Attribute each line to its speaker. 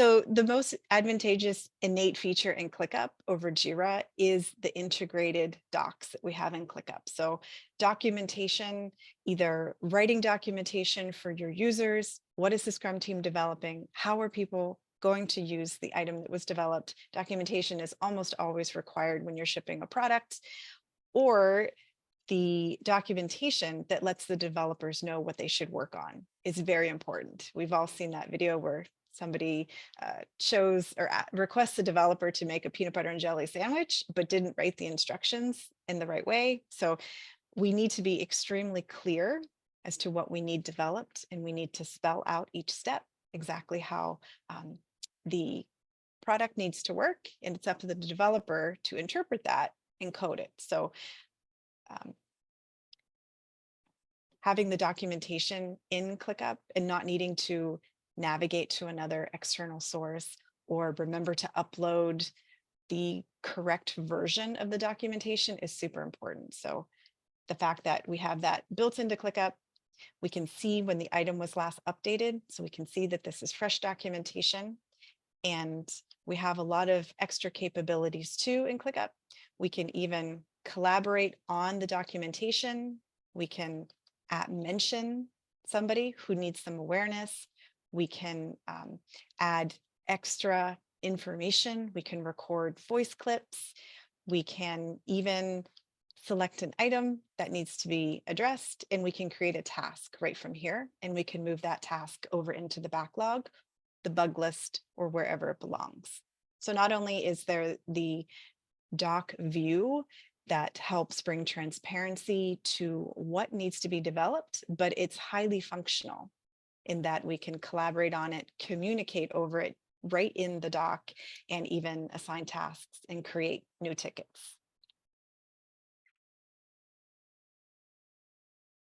Speaker 1: So the most advantageous innate feature in ClickUp over Jira is the integrated docs that we have in ClickUp. So documentation, either writing documentation for your users, what is the Scrum team developing? How are people going to use the item that was developed? Documentation is almost always required when you're shipping a product, or the documentation that lets the developers know what they should work on is very important. We've all seen that video where somebody shows or requests a developer to make a peanut butter and jelly sandwich, but didn't write the instructions in the right way. So we need to be extremely clear as to what we need developed, and we need to spell out each step exactly how the product needs to work, and it's up to the developer to interpret that and code it. So having the documentation in ClickUp and not needing to navigate to another external source or remember to upload the correct version of the documentation is super important. So the fact that we have that built into ClickUp, we can see when the item was last updated. So we can see that this is fresh documentation, and we have a lot of extra capabilities too in ClickUp. We can even collaborate on the documentation. We can mention somebody who needs some awareness. We can add extra information. We can record voice clips. We can even select an item that needs to be addressed, and we can create a task right from here, and we can move that task over into the backlog, the bug list, or wherever it belongs. So not only is there the doc view that helps bring transparency to what needs to be developed, but it's highly functional in that we can collaborate on it, communicate over it right in the doc, and even assign tasks and create new tickets.